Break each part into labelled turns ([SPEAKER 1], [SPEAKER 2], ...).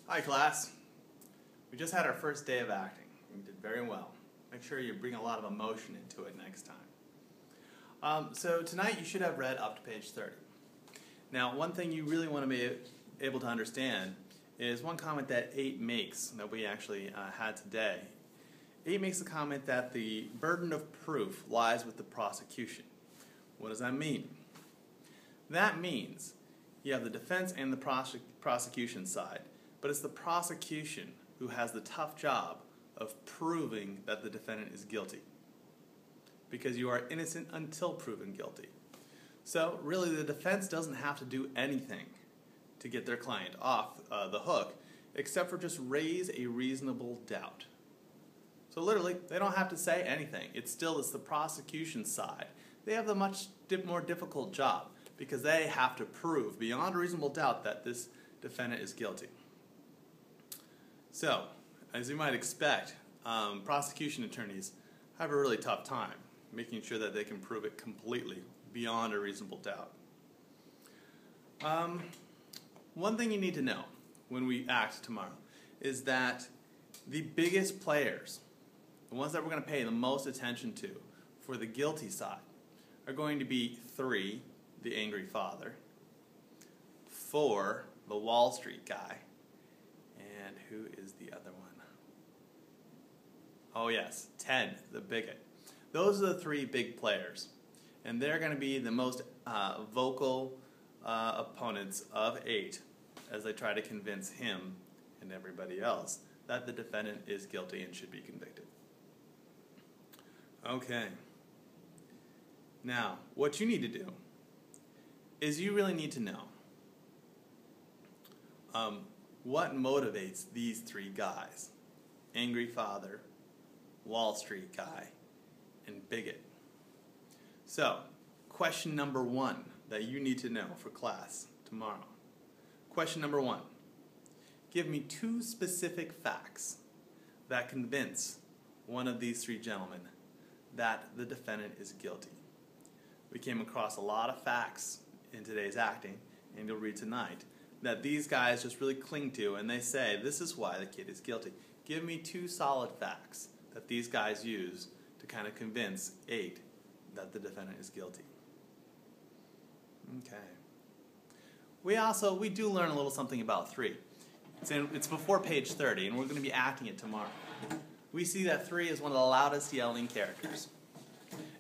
[SPEAKER 1] Hi class. We just had our first day of acting. We did very well. Make sure you bring a lot of emotion into it next time. So tonight you should have read up to page 30. Now one thing you really want to be able to understand is one comment that 8 makes that we actually had today. 8 makes the comment that the burden of proof lies with the prosecution. What does that mean? That means you have the defense and the prosecution side, but it's the prosecution who has the tough job of proving that the defendant is guilty, because you are innocent until proven guilty. So really the defense doesn't have to do anything to get their client off the hook, except for just raise a reasonable doubt. So literally, they don't have to say anything. It's the prosecution side. They have the much more difficult job because they have to prove beyond a reasonable doubt that this defendant is guilty. So, as you might expect, prosecution attorneys have a really tough time making sure that they can prove it completely beyond a reasonable doubt. One thing you need to know when we act tomorrow is that the biggest players, the ones that we're going to pay the most attention to for the guilty side, are going to be 3, the angry father, 4, the Wall Street guy, and who is the other one? Oh yes, 10, the bigot. Those are the 3 big players, and they're going to be the most vocal opponents of 8 as they try to convince him and everybody else that the defendant is guilty and should be convicted. Okay. Now, what you need to do is you really need to know what motivates these 3 guys: angry father, Wall Street guy, and bigot. So, question number 1 that you need to know for class tomorrow. Question number 1. Give me 2 specific facts that convince one of these 3 gentlemen that the defendant is guilty. We came across a lot of facts in today's acting, and you'll read tonight, that these guys just really cling to, and they say, this is why the kid is guilty. Give me 2 solid facts that these guys use to kind of convince 8 that the defendant is guilty. Okay. We do learn a little something about 3. It's before page 30, and we're going to be acting it tomorrow. We see that 3 is one of the loudest yelling characters.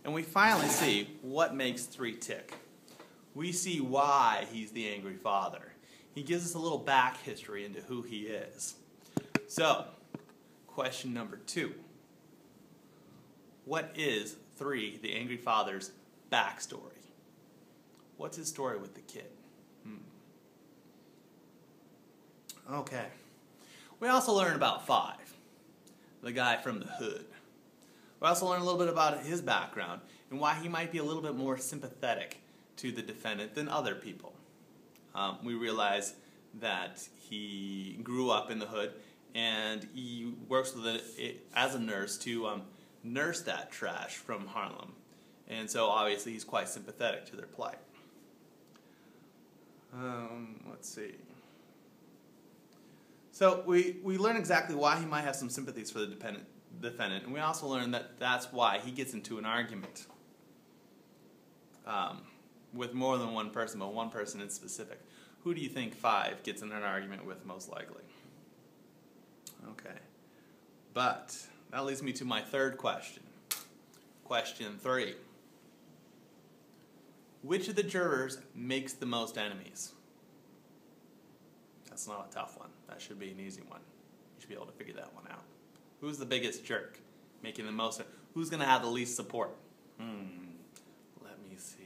[SPEAKER 1] And we finally see what makes 3 tick. We see why he's the angry father. He gives us a little back history into who he is. So, question number 2. What is 3, the angry father's backstory? What's his story with the kid? Okay. We also learn about 5, the guy from the hood. We also learn a little bit about his background and why he might be a little bit more sympathetic to the defendant than other people. We realize that he grew up in the hood and he works as a nurse to nurse that trash from Harlem. And so obviously he's quite sympathetic to their plight. Let's see. So we learn exactly why he might have some sympathies for the defendant, and we also learn that that's why he gets into an argument with more than one person, but one person in specific. Who do you think 5 gets in an argument with most likely? Okay. But that leads me to my 3rd question. Question 3. Which of the jurors makes the most enemies? That's not a tough one. That should be an easy one. You should be able to figure that one out. Who's the biggest jerk making the most? Who's going to have the least support? Let me see.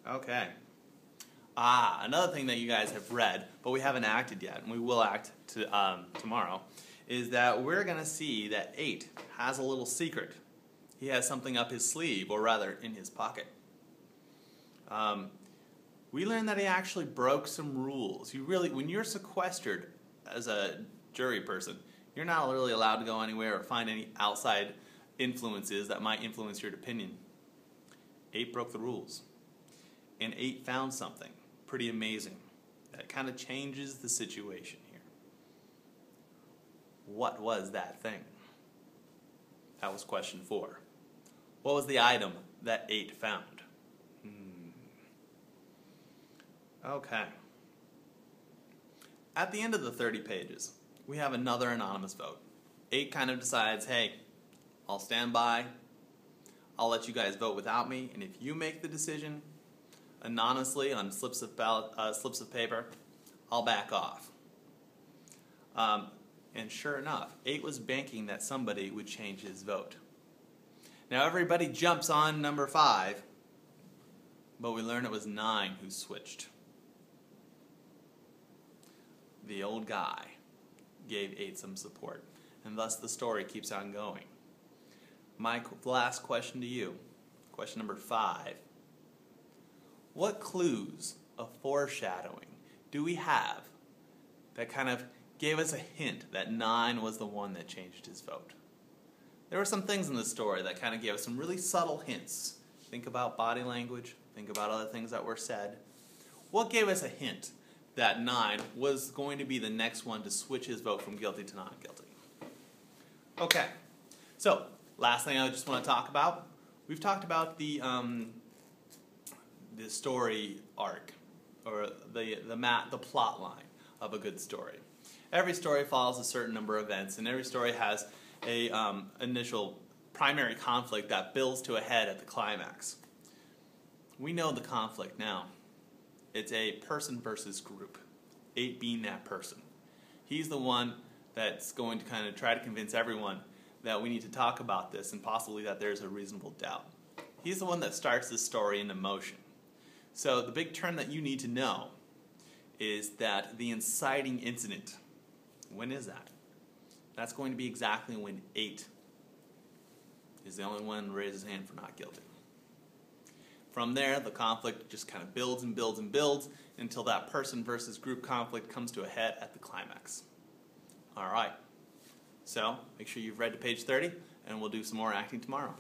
[SPEAKER 1] Okay. Another thing that you guys have read, but we haven't acted yet, and we will act tomorrow, is that we're going to see that 8 has a little secret. He has something up his sleeve, or rather in his pocket. We learned that he actually broke some rules. When you're sequestered as a jury person, you're not really allowed to go anywhere or find any outside influences that might influence your opinion. 8 broke the rules. And 8 found something pretty amazing that kind of changes the situation here. What was that thing? That was question 4. What was the item that 8 found? Okay. At the end of the 30 pages, we have another anonymous vote. 8 kind of decides, hey, I'll stand by. I'll let you guys vote without me, and if you make the decision anonymously on slips of paper, I'll back off. And sure enough, 8 was banking that somebody would change his vote. Now everybody jumps on number 5, but we learn it was 9 who switched. The old guy gave 8 some support, and thus the story keeps on going. My last question to you, question number 5. What clues of foreshadowing do we have that kind of gave us a hint that 9 was the one that changed his vote? There were some things in the story that kind of gave us some really subtle hints. Think about body language, think about other things that were said. What gave us a hint that 9 was going to be the next one to switch his vote from guilty to not guilty? Okay, so last thing I just want to talk about, we've talked about the story arc, or the plot line of a good story. Every story follows a certain number of events, and every story has a initial primary conflict that builds to a head at the climax. We know the conflict now. It's a person versus group, 8 being that person. He's the one that's going to kind of try to convince everyone that we need to talk about this and possibly that there's a reasonable doubt. He's the one that starts this story into motion. So the big term that you need to know is that the inciting incident, when is that? That's going to be exactly when 8 is the only one to raise his hand for not guilty. From there, the conflict just kind of builds and builds and builds until that person versus group conflict comes to a head at the climax. All right. So make sure you've read to page 30, and we'll do some more acting tomorrow.